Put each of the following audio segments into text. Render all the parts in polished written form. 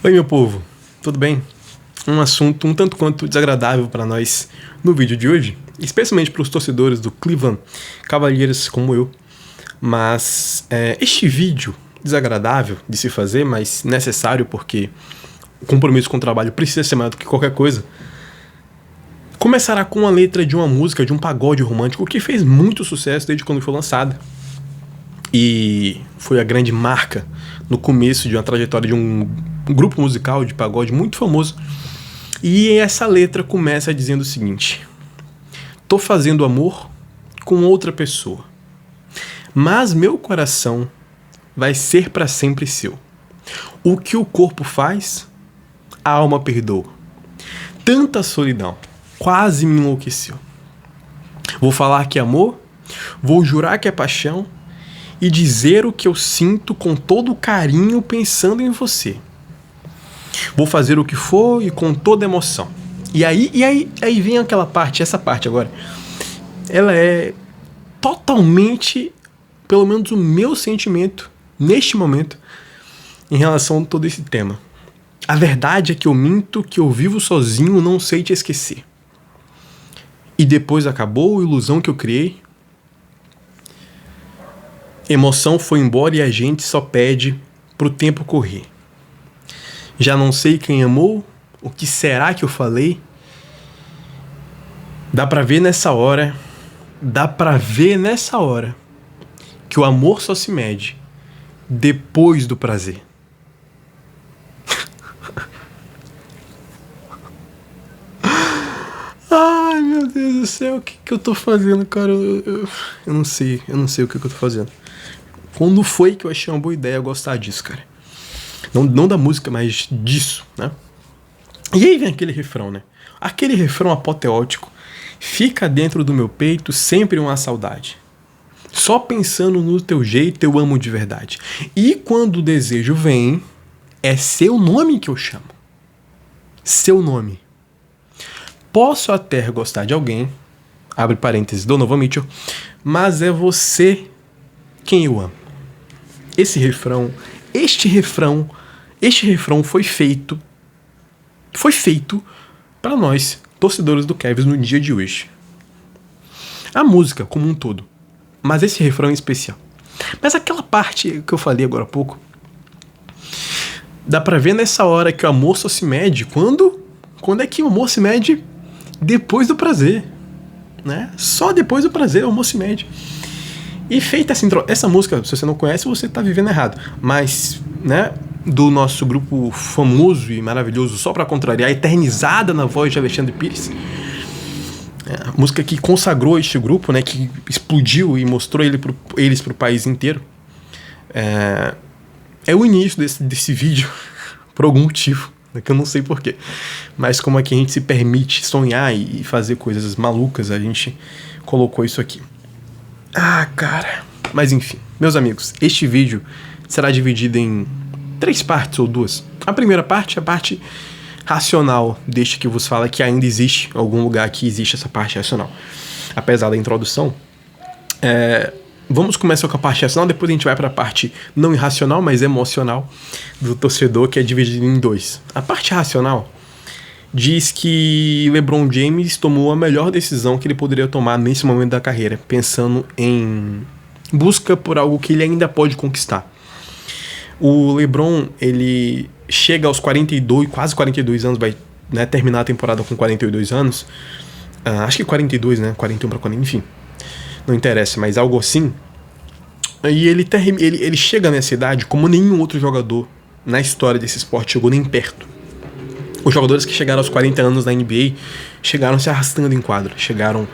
Oi, meu povo, tudo bem? Um assunto um tanto quanto desagradável para nós no vídeo de hoje, especialmente para os torcedores do Cleveland Cavaliers como eu. Mas este vídeo desagradável de se fazer, mas necessário porque o compromisso com o trabalho precisa ser maior do que qualquer coisa, começará com a letra de uma música, de um pagode romântico que fez muito sucesso desde quando foi lançada. E foi a grande marca no começo de uma trajetória de um grupo musical de pagode muito famoso. E essa letra começa dizendo o seguinte: tô fazendo amor com outra pessoa, mas meu coração vai ser para sempre seu. O que o corpo faz, a alma perdoa. Tanta solidão quase me enlouqueceu. Vou falar que é amor, vou jurar que é paixão e dizer o que eu sinto com todo carinho pensando em você. Vou fazer o que for e com toda emoção. E aí vem aquela parte, essa parte agora. Ela é totalmente, pelo menos o meu sentimento, neste momento, em relação a todo esse tema. A verdade é que eu minto, que eu vivo sozinho, não sei te esquecer. E depois acabou a ilusão que eu criei. Emoção foi embora e a gente só pede pro tempo correr. Já não sei quem amou, o que será que eu falei? Dá pra ver nessa hora que o amor só se mede depois do prazer. Ai, meu Deus do céu, o que eu tô fazendo, cara? Eu não sei o que eu tô fazendo. Quando foi que eu achei uma boa ideia gostar disso, cara? Não da música, mas disso, né? E aí vem aquele refrão, né? Aquele refrão apoteótico. Fica dentro do meu peito sempre uma saudade. Só pensando no teu jeito eu amo de verdade. E quando o desejo vem, é seu nome que eu chamo. Seu nome. Posso até gostar de alguém, abre parênteses, Donovan Mitchell, mas é você quem eu amo. Este refrão foi feito para nós, torcedores do Cavs, no dia de hoje. A música como um todo, mas esse refrão em especial. Mas aquela parte que eu falei agora há pouco, dá pra ver nessa hora que o amor só se mede quando é que o amor se mede depois do prazer, né? Só depois do prazer o amor se mede. E feita essa música, se você não conhece, você tá vivendo errado. Mas, né, do nosso grupo famoso e maravilhoso, só pra contrariar, eternizada na voz de Alexandre Pires. A música que consagrou este grupo, né, que explodiu e mostrou eles pro país inteiro. É o início desse vídeo, por algum motivo, né, que eu não sei porquê. Mas como é que a gente se permite sonhar e fazer coisas malucas, a gente colocou isso aqui. Ah, cara. Mas enfim, meus amigos, este vídeo será dividido em 3 partes ou 2. A primeira parte é a parte racional deste que vos fala que ainda existe algum lugar que existe essa parte racional. Apesar da introdução, vamos começar com a parte racional, depois a gente vai para a parte não irracional, mas emocional do torcedor, que é dividida em 2. A parte racional diz que LeBron James tomou a melhor decisão que ele poderia tomar nesse momento da carreira, pensando em busca por algo que ele ainda pode conquistar. O LeBron, ele chega aos 42, quase 42 anos, vai, né, terminar a temporada com 42 anos. Acho que 42, né? 41 para 40, enfim. Não interessa, mas algo assim. E ele chega nessa idade como nenhum outro jogador na história desse esporte chegou nem perto. Os jogadores que chegaram aos 40 anos na NBA chegaram se arrastando em quadra. Chegaram,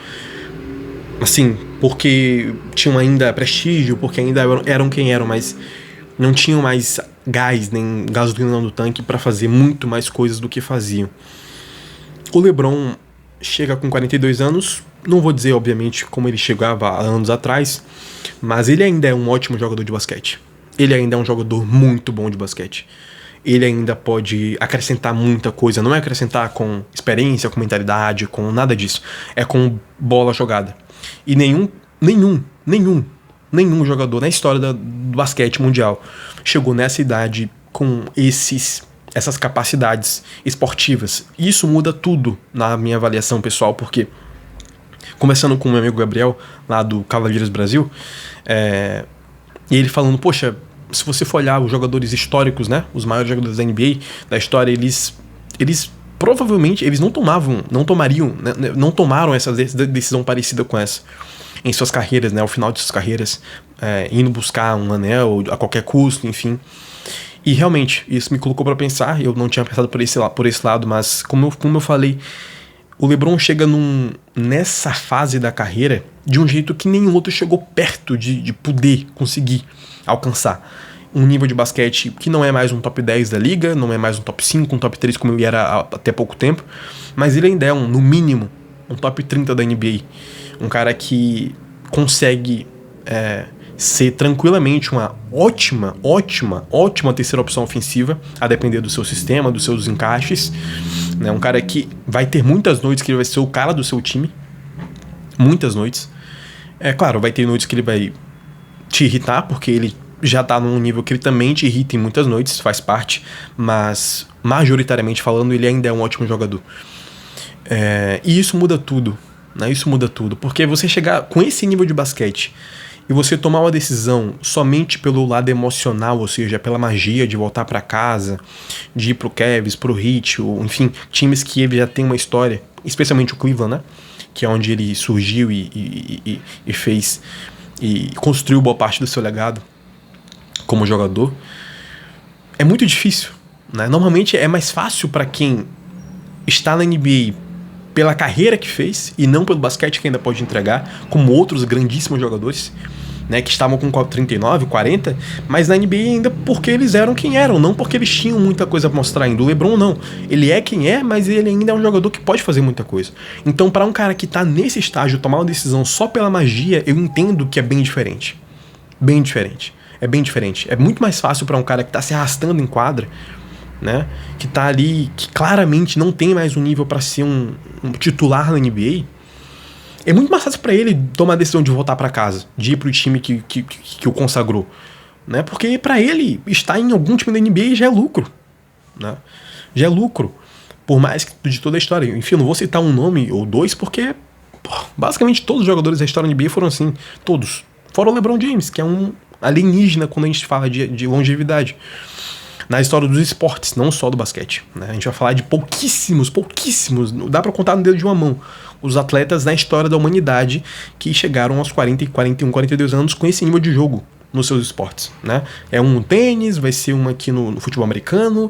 assim, porque tinham ainda prestígio, porque ainda eram quem eram, mas não tinham mais gás, nem gasolina no tanque para fazer muito mais coisas do que faziam. O LeBron chega com 42 anos, não vou dizer, obviamente, como ele chegava há anos atrás, mas ele ainda é um ótimo jogador de basquete. Ele ainda é um jogador muito bom de basquete. Ele ainda pode acrescentar muita coisa. Não é acrescentar com experiência, com mentalidade, com nada disso. É com bola jogada. E nenhum jogador na história do basquete mundial chegou nessa idade com esses essas capacidades esportivas. E isso muda tudo na minha avaliação pessoal, porque, conversando com o meu amigo Gabriel, lá do Cavaleiros Brasil, e ele falando, poxa, se você for olhar os jogadores históricos, né, os maiores jogadores da NBA, da história, eles provavelmente, eles não tomaram essa decisão parecida com essa em suas carreiras, né, ao final de suas carreiras, indo buscar um anel a qualquer custo, enfim. E realmente, isso me colocou para pensar. Eu não tinha pensado por esse lado, mas como eu falei, o LeBron chega nessa fase da carreira de um jeito que nenhum outro chegou perto de poder conseguir alcançar. Um nível de basquete que não é mais um top 10 da liga, não é mais um top 5, um top 3 como ele era até pouco tempo, mas ele ainda é no mínimo, um top 30 da NBA. Um cara que consegue ser tranquilamente uma ótima terceira opção ofensiva, a depender do seu sistema, dos seus encaixes, né? Um cara que vai ter muitas noites que ele vai ser o cara do seu time, muitas noites. Claro, vai ter noites que ele vai te irritar, porque ele já tá num nível que ele também te irrita em muitas noites, faz parte, mas majoritariamente falando, ele ainda é um ótimo jogador. E isso muda tudo, né? Isso muda tudo, porque você chegar com esse nível de basquete e você tomar uma decisão somente pelo lado emocional, ou seja, pela magia de voltar para casa, de ir pro Cavs, pro Heat, ou, enfim, times que ele já tem uma história, especialmente o Cleveland, né? Que é onde ele surgiu e fez e construiu boa parte do seu legado como jogador. É muito difícil, né? Normalmente é mais fácil para quem está na NBA pela carreira que fez e não pelo basquete que ainda pode entregar, como outros grandíssimos jogadores, né, que estavam com 39, 40, mas na NBA ainda porque eles eram quem eram, não porque eles tinham muita coisa pra mostrar ainda. O LeBron não, ele é quem é, mas ele ainda é um jogador que pode fazer muita coisa. Então, para um cara que tá nesse estágio tomar uma decisão só pela magia, eu entendo que é bem diferente. Bem diferente. É bem diferente. É muito mais fácil para um cara que tá se arrastando em quadra, né, que tá ali, que claramente não tem mais um nível para ser um titular na NBA. É muito mais fácil para ele tomar a decisão de voltar para casa, de ir pro time que o consagrou, né? Porque para ele estar em algum time da NBA já é lucro, né? Já é lucro, por mais que de toda a história. Enfim, não vou citar um nome ou dois porque basicamente todos os jogadores da história da NBA foram assim, todos. Fora o LeBron James, que é um alienígena quando a gente fala de longevidade na história dos esportes, não só do basquete, né? A gente vai falar de pouquíssimos, dá pra contar no dedo de uma mão, os atletas na história da humanidade que chegaram aos 40, 41, 42 anos com esse nível de jogo nos seus esportes, né? É um no tênis, vai ser um aqui no futebol americano,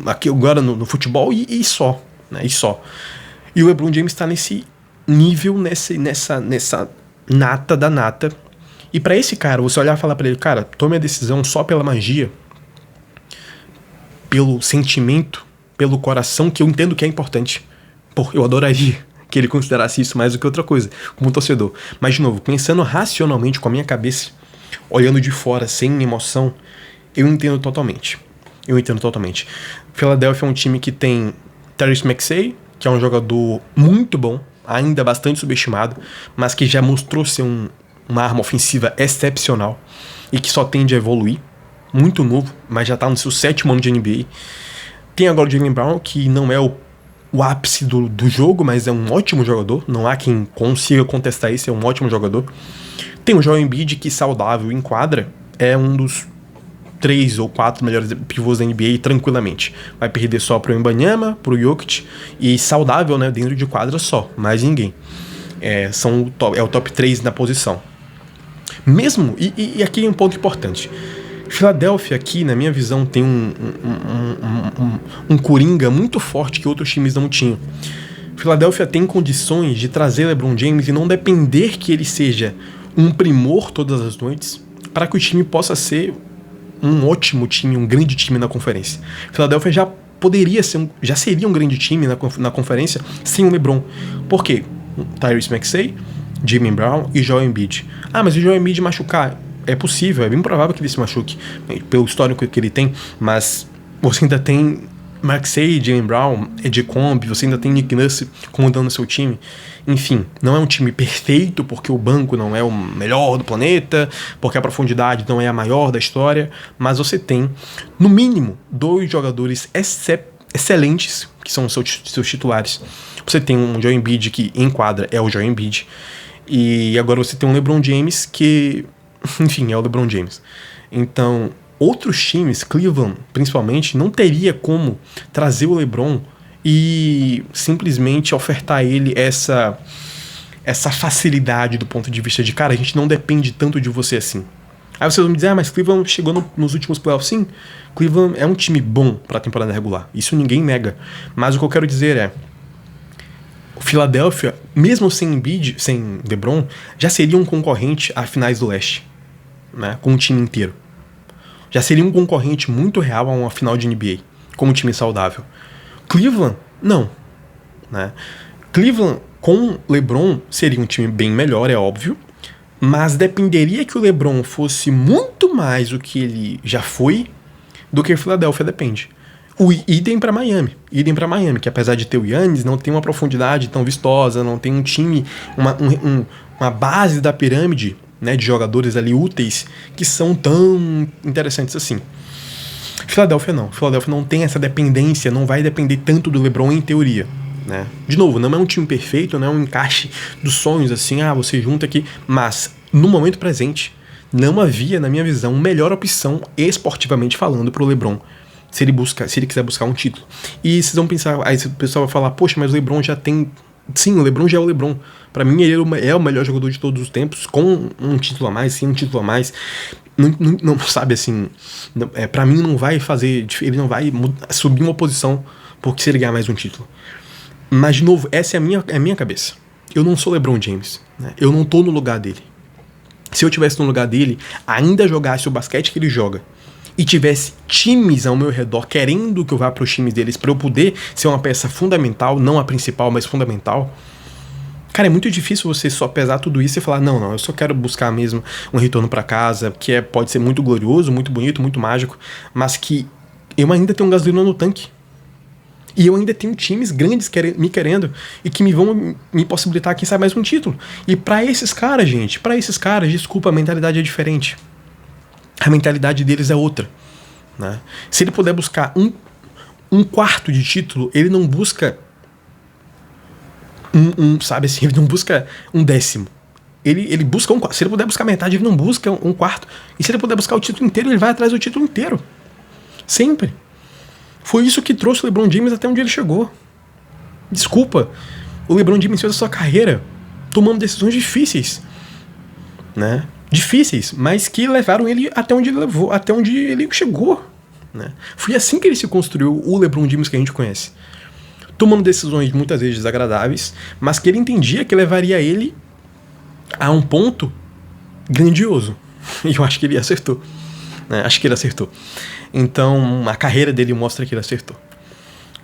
aqui agora no futebol e só, né? E só. E o LeBron James tá nesse nível, nessa nata da nata. E pra esse cara, você olhar e falar pra ele, cara, tome a decisão só pela magia, pelo sentimento, pelo coração, que eu entendo que é importante. Pô, eu adoraria que ele considerasse isso mais do que outra coisa, como torcedor. Mas, de novo, pensando racionalmente com a minha cabeça, olhando de fora, sem emoção, eu entendo totalmente. Philadelphia é um time que tem Tyrese Maxey, que é um jogador muito bom, ainda bastante subestimado, mas que já mostrou ser uma arma ofensiva excepcional e que só tende a evoluir. Muito novo, mas já tá no seu 7º ano de NBA. Tem agora o Jaylen Brown, que não é o ápice do jogo, mas é um ótimo jogador. Não há quem consiga contestar isso, é um ótimo jogador. Tem o Joel Embiid, que saudável em quadra é um dos 3 ou 4 melhores pivôs da NBA tranquilamente. Vai perder só pro Wembanyama, pro Jokic, e saudável, né, dentro de quadra só, mais ninguém. É o top 3 na posição. Mesmo, e aqui é um ponto importante, Philadelphia aqui, na minha visão, tem um coringa muito forte que outros times não tinham. Philadelphia tem condições de trazer LeBron James e não depender que ele seja um primor todas as noites para que o time possa ser um ótimo time, um grande time na conferência. Philadelphia já seria um grande time na conferência sem o LeBron. Por quê? Tyrese Maxey, Jaylen Brown e Joel Embiid. Mas o Joel Embiid machucar, é possível, é bem provável que ele se machuque pelo histórico que ele tem, mas você ainda tem Maxey, Jaylen Brown, Edgecombe, você ainda tem Nick Nurse comandando seu time. Enfim, não é um time perfeito porque o banco não é o melhor do planeta, porque a profundidade não é a maior da história, mas você tem, no mínimo, 2 jogadores excelentes, que são seus titulares. Você tem um Joel Embiid que em quadra é o Joel Embiid, e agora você tem um LeBron James que, enfim, é o LeBron James. Então, outros times, Cleveland principalmente, não teria como trazer o LeBron e simplesmente ofertar a ele essa facilidade do ponto de vista de, cara, a gente não depende tanto de você assim. Aí vocês vão me dizer, mas Cleveland chegou nos últimos playoffs. Sim, Cleveland é um time bom para a temporada regular, isso ninguém nega. Mas o que eu quero dizer é, o Philadelphia, mesmo sem Embiid, sem LeBron, já seria um concorrente a finais do leste, né, com o time inteiro. Já seria um concorrente muito real a uma final de NBA, com um time saudável. Cleveland, não. Né? Cleveland, com LeBron, seria um time bem melhor, é óbvio, mas dependeria que o LeBron fosse muito mais o que ele já foi do que o Philadelphia depende. O idem para Miami, que apesar de ter o Giannis, não tem uma profundidade tão vistosa, não tem um time, uma base da pirâmide, né, de jogadores ali úteis que são tão interessantes assim. Philadelphia não tem essa dependência, não vai depender tanto do LeBron em teoria, né? De novo, não é um time perfeito, não é um encaixe dos sonhos assim, você junta aqui, mas no momento presente não havia, na minha visão, melhor opção esportivamente falando pro LeBron. Se ele quiser buscar um título. E vocês vão pensar, aí o pessoal vai falar, poxa, mas o LeBron já tem... Sim, o LeBron já é o LeBron. Pra mim, ele é o melhor jogador de todos os tempos, com um título a mais, sim, um título a mais. Não sabe, assim... pra mim, não vai fazer... Ele não vai subir uma posição porque se ele ganhar mais um título. Mas, de novo, essa é a minha cabeça. Eu não sou LeBron James, né? Eu não tô no lugar dele. Se eu tivesse no lugar dele, ainda jogasse o basquete que ele joga, e tivesse times ao meu redor querendo que eu vá para os times deles para eu poder ser uma peça fundamental, não a principal, mas fundamental, cara, é muito difícil você só pesar tudo isso e falar, não, eu só quero buscar mesmo um retorno para casa, que pode ser muito glorioso, muito bonito, muito mágico, mas que eu ainda tenho um gasolina no tanque. E eu ainda tenho times grandes me querendo e que me vão me possibilitar, quem sabe, mais um título. E para esses caras, gente, desculpa, a mentalidade é diferente. A mentalidade deles é outra, né? Se ele puder buscar um quarto de título, ele não busca sabe assim, ele não busca um décimo. Ele busca um quarto. Se ele puder buscar metade, ele não busca um quarto. E se ele puder buscar o título inteiro, ele vai atrás do título inteiro. Sempre. Foi isso que trouxe o LeBron James até onde ele chegou. Desculpa, o LeBron James fez a sua carreira tomando decisões difíceis, né? Difíceis, mas que levaram ele até onde ele levou, até onde ele chegou, né? Foi assim que ele se construiu o LeBron James que a gente conhece. Tomando decisões muitas vezes desagradáveis, mas que ele entendia que levaria ele a um ponto grandioso. E eu acho que ele acertou, né? Acho que ele acertou. Então, a carreira dele mostra que ele acertou.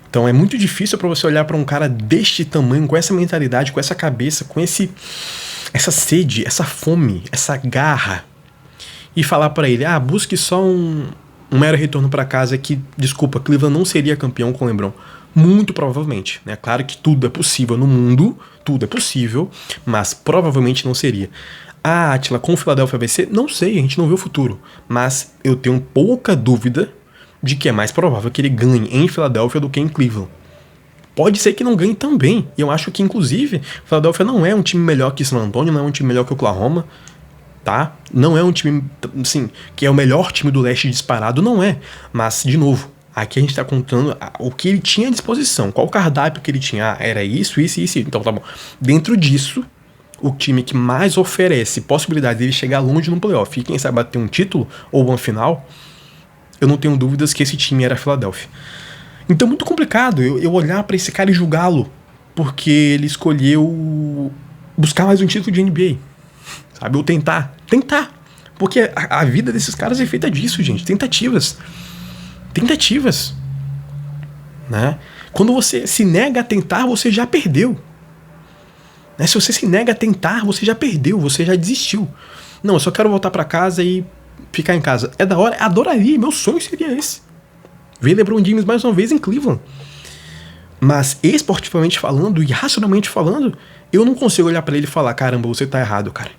Então, é muito difícil para você olhar para um cara deste tamanho, com essa mentalidade, com essa cabeça, com essa sede, essa fome, essa garra, e falar para ele, busque só um mero retorno para casa que, desculpa, Cleveland não seria campeão com o LeBron. Muito provavelmente, né? Claro que tudo é possível no mundo, tudo é possível, mas provavelmente não seria. Atila, com o Philadelphia vai ser? Não sei, a gente não vê o futuro, mas eu tenho pouca dúvida de que é mais provável que ele ganhe em Philadelphia do que em Cleveland. Pode ser que não ganhe também. E eu acho que, inclusive, Philadelphia não é um time melhor que San Antonio, não é um time melhor que Oklahoma, tá? Não é um time, assim, que é o melhor time do leste disparado, não é. Mas, de novo, aqui a gente tá contando o que ele tinha à disposição. Qual o cardápio que ele tinha? Era isso. Então, tá bom. Dentro disso, o time que mais oferece possibilidade de ele chegar longe no playoff e, quem sabe, bater um título ou uma final, eu não tenho dúvidas que esse time era a Philadelphia. Então é muito complicado eu olhar pra esse cara e julgá-lo porque ele escolheu buscar mais um título de NBA, sabe? Ou tentar, porque a vida desses caras é feita disso, gente. Tentativas, né? Quando você se nega a tentar, você já perdeu, né? Se você se nega a tentar, você já perdeu, você já desistiu. Não, eu só quero voltar pra casa e ficar em casa. É da hora, adoraria, meu sonho seria esse. ver LeBron James mais uma vez em Cleveland. Mas esportivamente falando e racionalmente falando, eu não consigo olhar pra ele e falar, caramba, você tá errado, cara.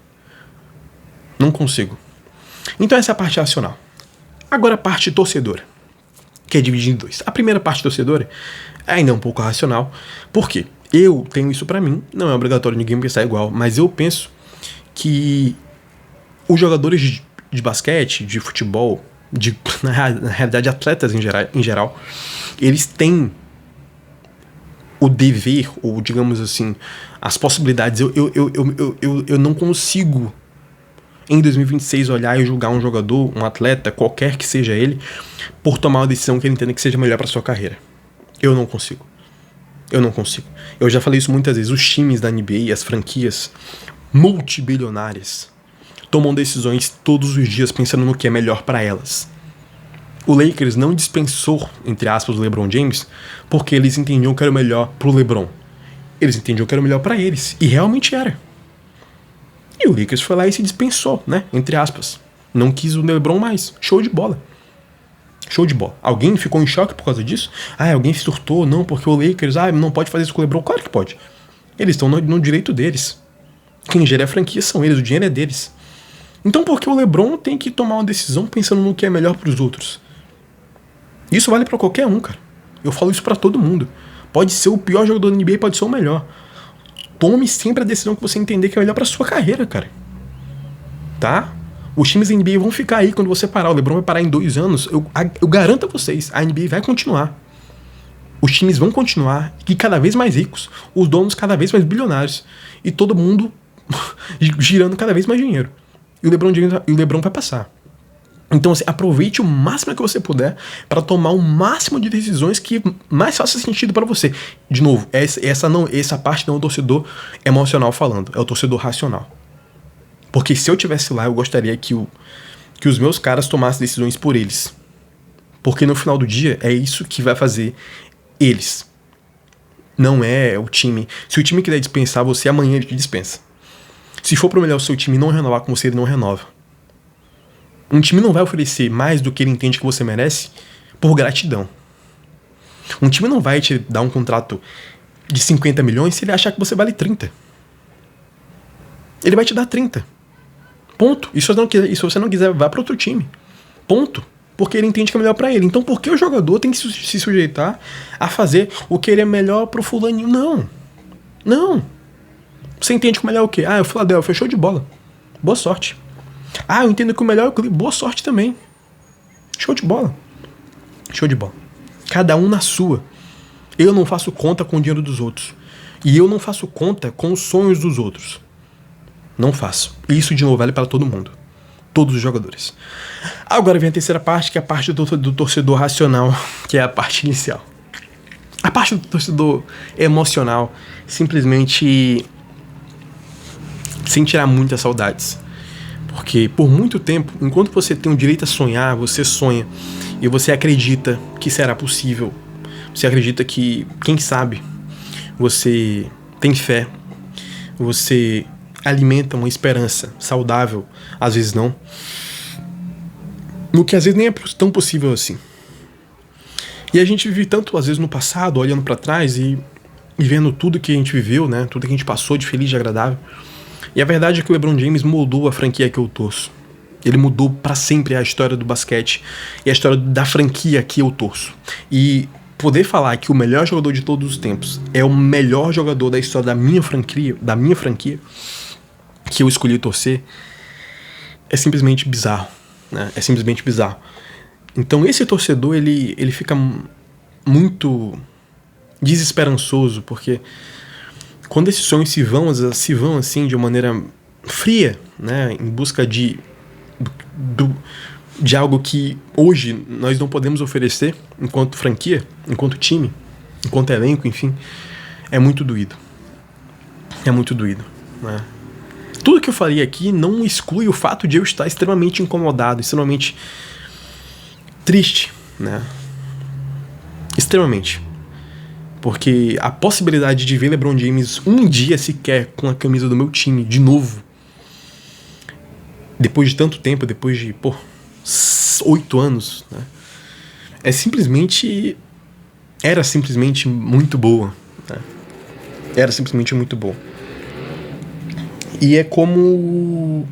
Não consigo. Então essa é a parte racional. Agora a parte torcedora, que é dividida em dois. A primeira parte torcedora ainda é um pouco racional. Por quê? Eu tenho isso pra mim, não é obrigatório ninguém pensar igual, mas eu penso que os jogadores de basquete, de futebol, na realidade atletas em geral, eles têm o dever, ou digamos assim, as possibilidades. Eu não consigo, em 2026, olhar e julgar um jogador, um atleta, qualquer que seja ele, por tomar uma decisão que ele entenda que seja melhor para sua carreira. Eu não consigo. Eu não consigo. Eu já falei isso muitas vezes. Os times da NBA, as franquias multibilionárias, tomam decisões todos os dias pensando no que é melhor para elas. O Lakers não dispensou, entre aspas, o LeBron James porque eles entendiam que era o melhor pro LeBron. Eles entendiam que era o melhor para eles. E realmente era. E o Lakers foi lá e se dispensou, né? Entre aspas. Não quis o LeBron mais. Show de bola. Show de bola. Alguém ficou em choque por causa disso? Alguém surtou, não, porque o Lakers, não pode fazer isso com o LeBron. Claro que pode. Eles estão no direito deles. Quem gera a franquia são eles, o dinheiro é deles. Então por que o LeBron tem que tomar uma decisão pensando no que é melhor pros outros? Isso vale pra qualquer um, cara. Eu falo isso pra todo mundo. Pode ser o pior jogador da NBA, pode ser o melhor. Tome sempre a decisão que você entender que é melhor pra sua carreira, cara. Tá? Os times da NBA vão ficar aí quando você parar. O LeBron vai parar em 2 anos. Eu garanto a vocês, a NBA vai continuar. Os times vão continuar e cada vez mais ricos. Os donos cada vez mais bilionários. E todo mundo girando cada vez mais dinheiro. E o LeBron vai passar. Então, assim, aproveite o máximo que você puder para tomar o máximo de decisões que mais façam sentido para você. De novo, essa parte não é o torcedor emocional falando, é o torcedor racional. Porque se eu tivesse lá, eu gostaria que os meus caras tomassem decisões por eles. Porque no final do dia, é isso que vai fazer eles. Não é o time. Se o time quiser dispensar você, amanhã ele te dispensa. Se for pro melhor o seu time não renovar com você, ele não renova. Um time não vai oferecer mais do que ele entende que você merece por gratidão. Um time não vai te dar um contrato de 50 milhões se ele achar que você vale 30. Ele vai te dar 30. Ponto. E se você não quiser, vá para outro time. Ponto. Porque ele entende que é melhor para ele. Então por que o jogador tem que se sujeitar a fazer o que ele é melhor pro fulaninho? Não. Não. Você entende que o melhor é o quê? O Philadelphia, show de bola. Boa sorte. Eu entendo que o melhor é o Clippers. Boa sorte também. Show de bola. Show de bola. Cada um na sua. Eu não faço conta com o dinheiro dos outros. E eu não faço conta com os sonhos dos outros. Não faço. E isso, de novo, vale para todo mundo. Todos os jogadores. Agora vem a terceira parte, que é a parte do torcedor racional, que é a parte inicial. A parte do torcedor emocional, simplesmente sem tirar muitas saudades. Porque por muito tempo, enquanto você tem o direito a sonhar, você sonha. E você acredita que será possível. Você acredita que, quem sabe, você tem fé. Você alimenta uma esperança saudável. Às vezes não. No que às vezes nem é tão possível assim. E a gente vive tanto, às vezes, no passado, olhando pra trás e vendo tudo que a gente viveu, né? Tudo que a gente passou de feliz e agradável. E a verdade é que o LeBron James mudou a franquia que eu torço. Ele mudou pra sempre a história do basquete e a história da franquia que eu torço. E poder falar que o melhor jogador de todos os tempos é o melhor jogador da história da minha franquia que eu escolhi torcer, é simplesmente bizarro, né? É simplesmente bizarro. Então esse torcedor, ele fica muito desesperançoso, porque quando esses sonhos se vão assim de uma maneira fria, né, em busca de algo que hoje nós não podemos oferecer enquanto franquia, enquanto time, enquanto elenco, enfim, é muito doído. É muito doído, né? Tudo que eu falei aqui não exclui o fato de eu estar extremamente incomodado, extremamente triste, né? Extremamente. Porque a possibilidade de ver LeBron James um dia sequer com a camisa do meu time, de novo, depois de tanto tempo, depois de, 8 anos, né? era simplesmente muito boa, né? Era simplesmente muito boa. E é como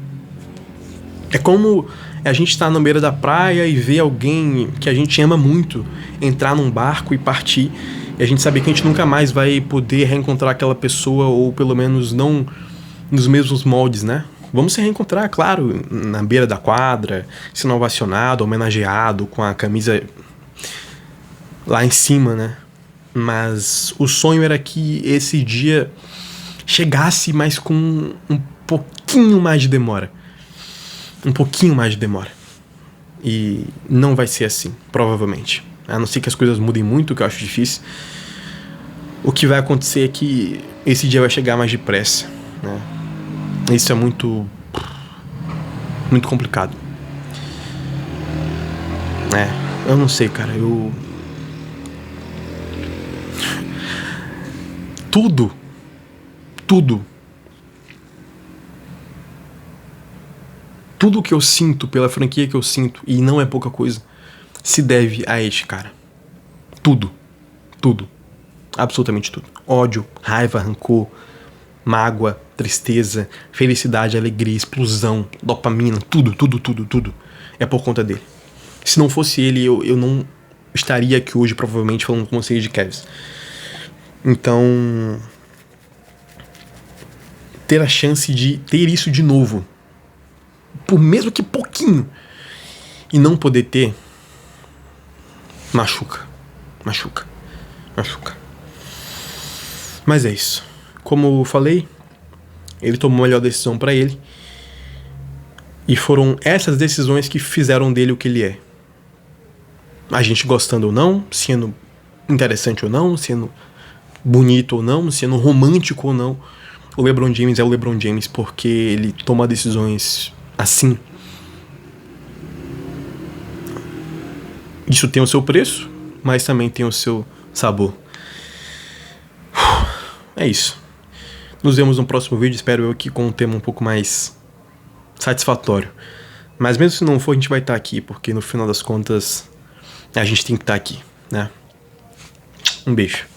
a gente tá na beira da praia e ver alguém que a gente ama muito entrar num barco e partir, e a gente sabe que a gente nunca mais vai poder reencontrar aquela pessoa, ou pelo menos não nos mesmos moldes, né? Vamos se reencontrar, claro, na beira da quadra, sendo ovacionado, homenageado, com a camisa lá em cima, né? Mas o sonho era que esse dia chegasse, mas com um pouquinho mais de demora. Um pouquinho mais de demora. E não vai ser assim, provavelmente. A não ser que as coisas mudem muito, que eu acho difícil. O que vai acontecer é que esse dia vai chegar mais depressa, né? Isso é muito complicado. Eu não sei, cara. Tudo que eu sinto pela franquia que eu sinto, e não é pouca coisa, se deve a este cara. Tudo. Absolutamente tudo. Ódio, raiva, rancor, mágoa, tristeza, felicidade, alegria, explosão, dopamina, tudo. É por conta dele. Se não fosse ele, eu não estaria aqui hoje, provavelmente, falando com vocês de Kevs. Então, ter a chance de ter isso de novo, por mesmo que pouquinho, e não poder ter, machuca. Mas é isso. Como eu falei, ele tomou a melhor decisão pra ele, e foram essas decisões que fizeram dele o que ele é. A gente gostando ou não, sendo interessante ou não, sendo bonito ou não, sendo romântico ou não, o LeBron James é o LeBron James porque ele toma decisões assim. Isso tem o seu preço, mas também tem o seu sabor. É isso. Nos vemos no próximo vídeo, espero eu que com um tema um pouco mais satisfatório. Mas mesmo se não for, a gente vai estar aqui, porque no final das contas a gente tem que estar aqui, né? Um beijo.